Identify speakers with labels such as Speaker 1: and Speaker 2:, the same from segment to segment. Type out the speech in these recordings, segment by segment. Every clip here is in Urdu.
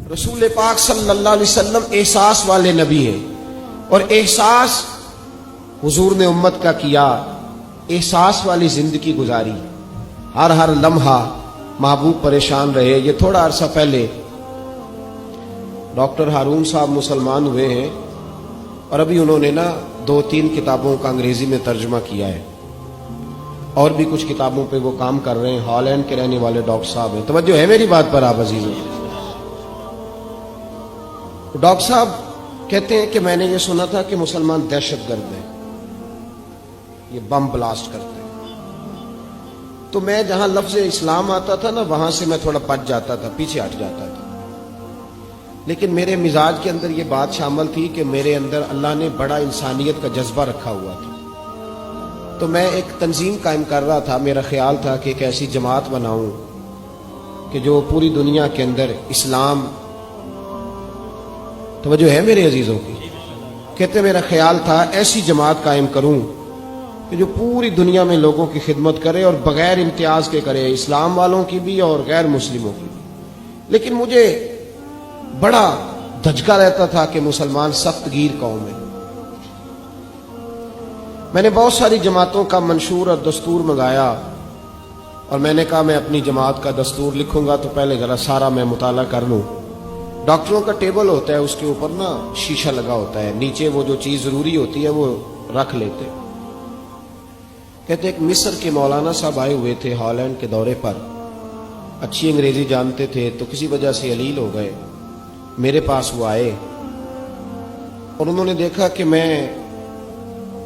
Speaker 1: رسول پاک صلی اللہ علیہ وسلم احساس والے نبی ہیں، اور احساس حضور نے امت کا کیا، احساس والی زندگی گزاری، ہر لمحہ محبوب پریشان رہے۔ یہ تھوڑا عرصہ پہلے ڈاکٹر ہارون صاحب مسلمان ہوئے ہیں، اور ابھی انہوں نے 2-3 کتابوں کا انگریزی میں ترجمہ کیا ہے، اور بھی کچھ کتابوں پہ وہ کام کر رہے ہیں۔ ہالینڈ کے رہنے والے ڈاکٹر صاحب ہیں۔ توجہ ہے میری بات پر آپ عزیزوں؟ ڈاکٹر صاحب کہتے ہیں کہ میں نے یہ سنا تھا کہ مسلمان دہشت گرد ہیں، یہ بم بلاسٹ کرتے ہیں۔ تو میں جہاں لفظ اسلام آتا تھا وہاں سے میں تھوڑا بچ جاتا تھا، پیچھے ہٹ جاتا تھا، لیکن میرے مزاج کے اندر یہ بات شامل تھی کہ میرے اندر اللہ نے بڑا انسانیت کا جذبہ رکھا ہوا تھا۔ تو میں ایک تنظیم قائم کر رہا تھا، میرا خیال تھا کہ ایک ایسی جماعت بناؤں کہ جو پوری دنیا کے اندر اسلام، توجہ ہے میرے عزیزوں کی، کہتے میرا خیال تھا ایسی جماعت قائم کروں کہ جو پوری دنیا میں لوگوں کی خدمت کرے اور بغیر امتیاز کے کرے، اسلام والوں کی بھی اور غیر مسلموں کی بھی۔ لیکن مجھے بڑا دھچکا رہتا تھا کہ مسلمان سخت گیر قوم ہے۔ میں نے بہت ساری جماعتوں کا منشور اور دستور منگایا، اور میں نے کہا میں اپنی جماعت کا دستور لکھوں گا تو پہلے ذرا سارا میں مطالعہ کر لوں۔ ڈاکٹروں کا ٹیبل ہوتا ہے، اس کے اوپر شیشہ لگا ہوتا ہے، نیچے وہ جو چیز ضروری ہوتی ہے وہ رکھ لیتے۔ کہتے ایک مصر کے مولانا صاحب آئے ہوئے تھے ہالینڈ کے دورے پر، اچھی انگریزی جانتے تھے، تو کسی وجہ سے علیل ہو گئے۔ میرے پاس وہ آئے اور انہوں نے دیکھا کہ میں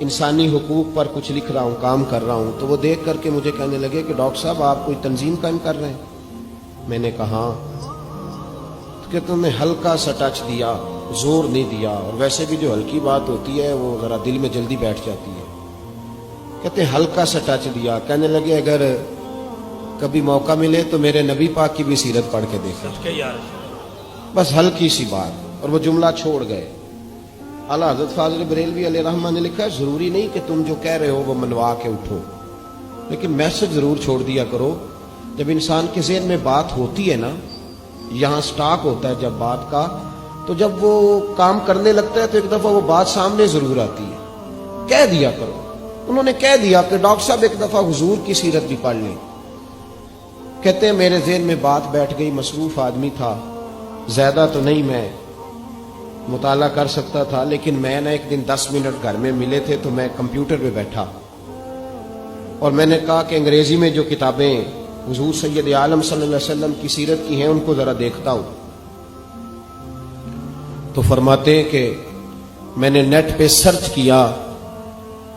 Speaker 1: انسانی حقوق پر کچھ لکھ رہا ہوں، کام کر رہا ہوں، تو وہ دیکھ کر کے مجھے کہنے لگے کہ ڈاکٹر صاحب آپ کوئی تنظیم قائم کر رہے ہیں؟ میں نے کہا ہاں۔ کہ تم نے ہلکا سا ٹچ دیا، زور نہیں دیا، اور ویسے بھی جو ہلکی بات ہوتی ہے وہ ذرا دل میں جلدی بیٹھ جاتی ہے۔ کہتے ہیں ہلکا سا ٹچ دیا، کہنے لگے اگر کبھی موقع ملے تو میرے نبی پاک کی بھی سیرت پڑھ کے دیکھیں، بس ہلکی سی بات، اور وہ جملہ چھوڑ گئے۔ اعلیٰ حضرت فاضل بریلوی علیہ رحمہ نے لکھا ہے ضروری نہیں کہ تم جو کہہ رہے ہو وہ منوا کے اٹھو، لیکن میسج ضرور چھوڑ دیا کرو۔ جب انسان کے ذہن میں بات ہوتی ہے یہاں سٹاک ہوتا ہے جب بات کا، تو جب وہ کام کرنے لگتا ہے تو ایک دفعہ وہ بات سامنے ضرور آتی ہے۔ کہہ دیا کرو۔ انہوں نے کہہ دیا کہ ڈاکٹر صاحب ایک دفعہ حضور کی سیرت بھی پڑھ لیں۔ کہتے ہیں میرے ذہن میں بات بیٹھ گئی، مصروف آدمی تھا، زیادہ تو نہیں میں مطالعہ کر سکتا تھا، لیکن میں ایک دن 10 منٹ گھر میں ملے تھے تو میں کمپیوٹر پہ بیٹھا، اور میں نے کہا کہ انگریزی میں جو کتابیں حضور سید عالم صلی اللہ علیہ وسلم کی سیرت کی ہیں ان کو ذرا دیکھتا ہوں۔ تو فرماتے ہیں کہ میں نے نیٹ پہ سرچ کیا،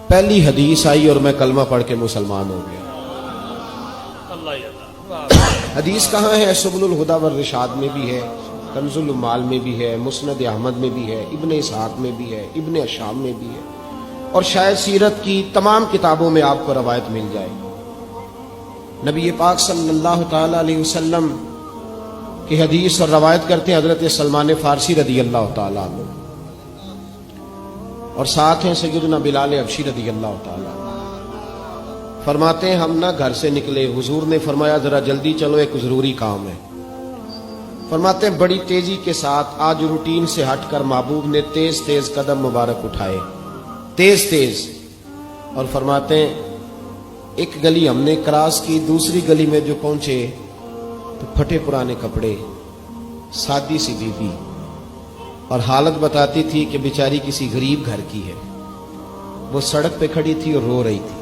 Speaker 1: پہلی حدیث آئی اور میں کلمہ پڑھ کے مسلمان ہو گیا۔ حدیث کہاں ہے؟ سبل الہدی والرشاد میں بھی ہے، کنز المال میں بھی ہے، مسند احمد میں بھی ہے، ابن اسحاق میں بھی ہے، ابن اشام میں بھی ہے، اور شاید سیرت کی تمام کتابوں میں آپ کو روایت مل جائے۔ نبی پاک صلی اللہ تعالی علیہ وسلم کی حدیث اور روایت کرتے ہیں حضرت سلمان فارسی رضی اللہ تعالی عنہ، اور ساتھ ہیں سیدنا بلال حبشی رضی اللہ تعالی عنہ۔ فرماتے ہیں ہم گھر سے نکلے، حضور نے فرمایا ذرا جلدی چلو ایک ضروری کام ہے۔ فرماتے ہیں بڑی تیزی کے ساتھ آج روٹین سے ہٹ کر محبوب نے تیز تیز قدم مبارک اٹھائے، تیز تیز، اور فرماتے ہیں ایک گلی ہم نے کراس کی، دوسری گلی میں جو پہنچے تو پھٹے پرانے کپڑے، سادی سی بیوی، اور حالت بتاتی تھی کہ بیچاری کسی غریب گھر کی ہے۔ وہ سڑک پہ کھڑی تھی اور رو رہی تھی۔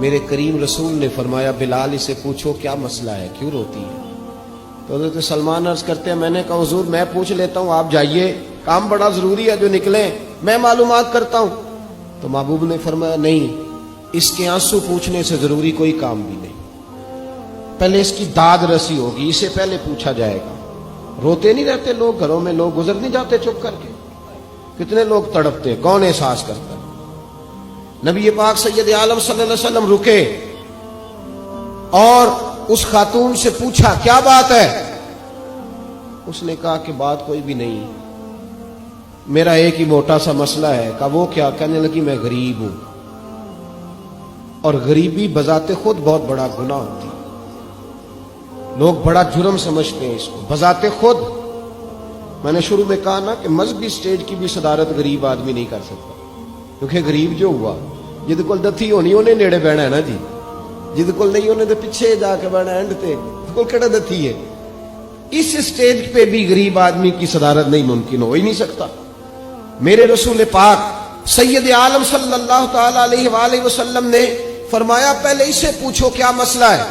Speaker 1: میرے کریم رسول نے فرمایا بلال اسے پوچھو کیا مسئلہ ہے، کیوں روتی ہے؟ تو حضرت سلمان عرض کرتے ہیں میں نے کہا حضور میں پوچھ لیتا ہوں، آپ جائیے، کام بڑا ضروری ہے جو نکلیں، میں معلومات کرتا ہوں۔ تو محبوب نے فرمایا نہیں، اس کے آنسو پوچھنے سے ضروری کوئی کام بھی نہیں، پہلے اس کی داد رسی ہوگی، اسے پہلے پوچھا جائے گا۔ روتے نہیں رہتے لوگ گھروں میں، لوگ گزر نہیں جاتے چپ کر کے؟ کتنے لوگ تڑپتے، کون احساس کرتا ہے؟ نبی پاک سید عالم صلی اللہ علیہ وسلم رکے اور اس خاتون سے پوچھا کیا بات ہے؟ اس نے کہا کہ بات کوئی بھی نہیں، میرا ایک ہی موٹا سا مسئلہ ہے۔ کہا وہ کیا؟ کہنے لگی میں غریب ہوں، اور غریبی بذات خود بہت بڑا گناہ ہوتی ہے، لوگ بڑا جرم سمجھتے ہیں اس کو، بذات خود میں نے شروع میں کہا نا کہ مذہبی سٹیج کی بھی صدارت غریب آدمی نہیں کر سکتا، کیونکہ غریب جو ہوا جد کول دتھی ہونی انہیں نیڑے بہنا ہے نا جی، جد کول نہیں انہیں تو پیچھے جا کے بہنا اینڈ تے کول کہڑا دتھی ہے۔ اس سٹیج پہ بھی غریب آدمی کی صدارت نہیں ممکن ہو ہی نہیں سکتا۔ میرے رسول پاک سید عالم صلی اللہ تعالی علیہ وآلہ وسلم نے فرمایا پہلے اسے پوچھو کیا مسئلہ ہے۔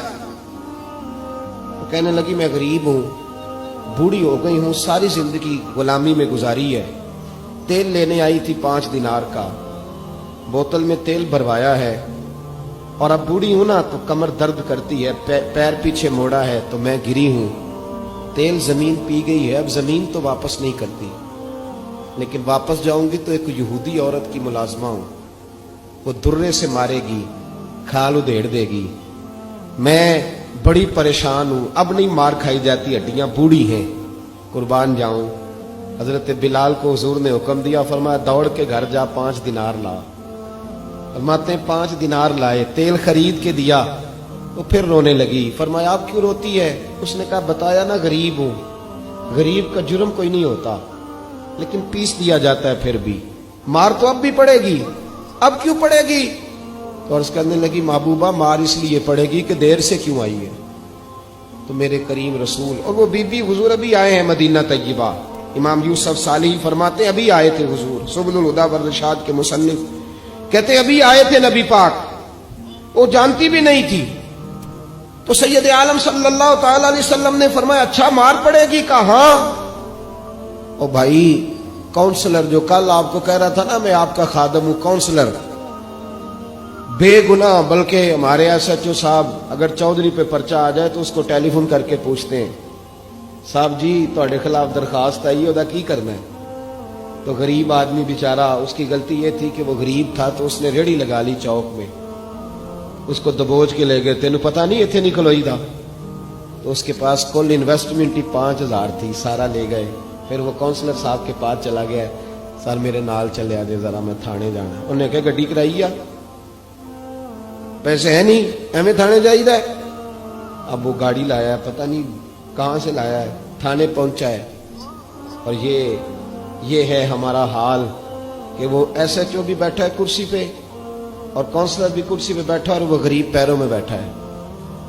Speaker 1: وہ کہنے لگی میں غریب ہوں، بوڑھی ہو گئی ہوں، ساری زندگی غلامی میں گزاری ہے، تیل لینے آئی تھی 5 دینار کا، بوتل میں تیل بھروایا ہے، اور اب بوڑھی ہوں نا تو کمر درد کرتی ہے، پیر پیچھے موڑا ہے تو میں گری ہوں، تیل زمین پی گئی ہے، اب زمین تو واپس نہیں کرتی، لیکن واپس جاؤں گی تو ایک یہودی عورت کی ملازمہ ہوں، وہ درے سے مارے گی، کھال ادھیڑ دے گی، میں بڑی پریشان ہوں، اب نہیں مار کھائی جاتی، ہڈیاں بوڑھی ہیں، قربان جاؤں۔ حضرت بلال کو حضور نے حکم دیا، فرمایا دوڑ کے گھر جا 5 دینار لا۔ فرماتے ہیں 5 دینار لائے، تیل خرید کے دیا، وہ پھر رونے لگی۔ فرمایا آپ کیوں روتی ہے؟ اس نے کہا بتایا نا غریب ہوں، غریب کا جرم کوئی نہیں ہوتا لیکن پیس دیا جاتا ہے، پھر بھی مار تو اب بھی پڑے گی، اب کیوں پڑے گی؟ تو عرض کرنے لگی محبوبہ مار اس لیے پڑے گی کہ دیر سے کیوں آئی ہے۔ تو میرے کریم رسول اور وہ بی بی حضور ابھی آئے ہیں مدینہ طیبہ، امام یوسف صالحی فرماتے ابھی آئے تھے حضور، سبل الہدی والرشاد کے مصنف کہتے ابھی آئے تھے نبی پاک، وہ جانتی بھی نہیں تھی۔ تو سید عالم صلی اللہ تعالی علیہ وسلم نے فرمایا اچھا مار پڑے گی؟ کہا ہاں۔ او بھائی کونسلر جو کل آپ کو کہہ رہا تھا نا میں آپ کا خادم ہوں، کونسلر بے گناہ، بلکہ ہمارے SHO صاحب اگر چودھری پہ پرچہ آ جائے تو اس کو ٹیلی فون کر کے پوچھتے ہیں صاحب جی تہاڈے خلاف درخواست آئی ہے، کی کرنا ہے؟ تو غریب آدمی بیچارہ، اس کی غلطی یہ تھی کہ وہ غریب تھا تو اس نے ریڑھی لگا لی چوک میں، اس کو دبوچ کے لے گئے، تینوں پتہ نہیں اتنے نہیں کھلوئی دا، تو اس کے پاس کل انویسٹمنٹ ہی 5000 تھی، سارا لے گئے۔ پھر وہ کونسلر صاحب کے پاس چلا گیا، سر میرے نال چلے آ جائے ذرا میں تھانے جانا ہے۔ انہوں نے کہا گڈی کرائی آ، پیسے ہیں نہیں ایویں تھانے جائیدا ہے۔ اب وہ گاڑی لایا ہے، پتہ نہیں کہاں سے لایا ہے، تھانے پہنچا ہے، اور یہ ہے ہمارا حال کہ وہ SHO بھی بیٹھا ہے کرسی پہ اور کونسلر بھی کرسی پہ بیٹھا اور وہ غریب پیروں میں بیٹھا ہے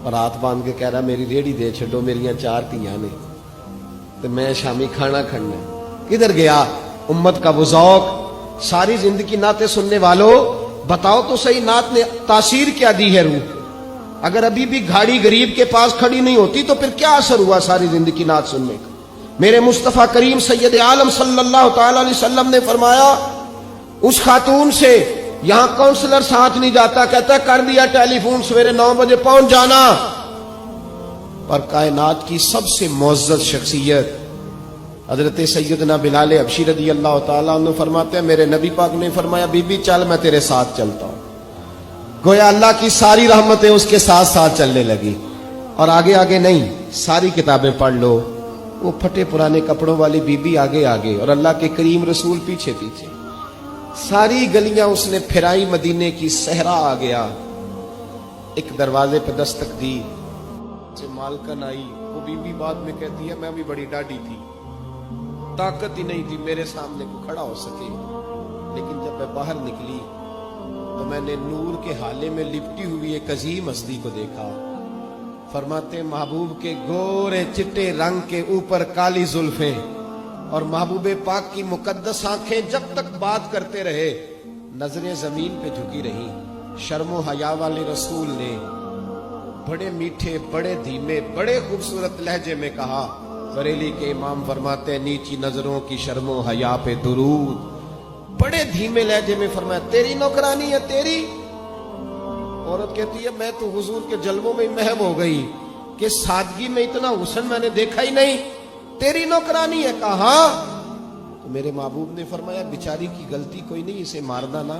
Speaker 1: اور ہاتھ باندھ کے کہہ رہا میری ریڑھی دے چھڈو، میریاں 4 دھیاں نے تو میں شامی کھانا کھڑنا ہے۔ کدھر گیا امت کا وہ ذوق؟ ساری زندگی نعتیں سننے والوں بتاؤ تو صحیح نعت نے تاثیر کیا دی ہے روح؟ اگر ابھی بھی گھاڑی غریب کے پاس کھڑی نہیں ہوتی تو پھر کیا اثر ہوا ساری زندگی نعت سننے کا؟ میرے مصطفیٰ کریم سید عالم صلی اللہ تعالی علیہ وسلم نے فرمایا اس خاتون سے یہاں کونسلر ساتھ نہیں جاتا، کہتا ہے کر دیا ٹیلی فون، سویرے 9 بجے پہنچ جانا۔ پر کائنات کی سب سے معزز شخصیت حضرت سیدنا بلال حبشی رضی اللہ تعالیٰ عنہ فرماتے ہیں میرے نبی پاک نے فرمایا بی بی چل میں تیرے ساتھ چلتا ہوں، گویا اللہ کی ساری رحمتیں اس کے ساتھ ساتھ چلنے لگی۔ اور آگے آگے نہیں، ساری کتابیں پڑھ لو، وہ پھٹے پرانے کپڑوں والی بی بی آگے آگے اور اللہ کے کریم رسول پیچھے پیچھے، ساری گلیاں اس نے پھرائی، مدینے کی صحرا آ گیا، ایک دروازے پہ دستک دی، سے مالکن آئی، وہ بی بی بعد میں کہتی ہے میں بھی بڑی ڈاڈی تھی، طاقت ہی نہیں تھی میرے سامنے کو کھڑا ہو سکے، لیکن جب میں باہر نکلی تو میں نے نور کے حالے میں لپٹی ہوئی ایک عظیم ہستی کو دیکھا۔ فرماتے محبوب کے گورے چٹے رنگ کے اوپر کالی زلفیں اور محبوب پاک کی مقدس آنکھیں جب تک بات کرتے رہے نظریں زمین پہ جھکی رہی۔ شرم و حیا والے رسول نے بڑے میٹھے، بڑے دھیمے، بڑے خوبصورت لہجے میں کہا، بریلی کے امام فرماتے ہیں نیچی نظروں کی شرم و حیا پہ درود، بڑے دھیمے لہجے میں فرمایا تیری نوکرانی ہے تیری؟ عورت کہتی ہے میں تو حضور کے جلووں میں محو ہو گئی کہ سادگی میں اتنا حسن میں نے دیکھا ہی نہیں، تیری نوکرانی ہے؟ کہا تو میرے محبوب نے فرمایا بیچاری کی غلطی کوئی نہیں، اسے مارنا نا،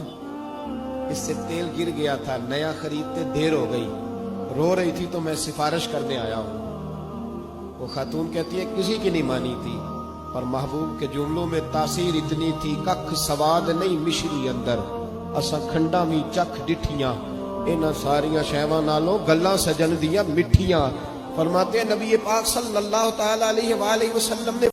Speaker 1: اس سے تیل گر گیا تھا، نیا خریدتے دیر ہو گئی، رو رہی تھی تو میں سفارش کرنے آیا ہوں۔ وہ خاتون کہتی ہے کسی کی نہیں مانی تھی، پر محبوب کے جملوں میں تاثیر اتنی تھی ککھ سواد نہیں مشری اندر، اساں کھنڈا بھی چکھ ڈٹھیاں، انہاں ساریاں شیواں نالوں گلاں سجن دیاں مٹھیاں۔ فرماتے ہیں نبی پاک صلی اللہ تعالی علیہ وآلہ وسلم نے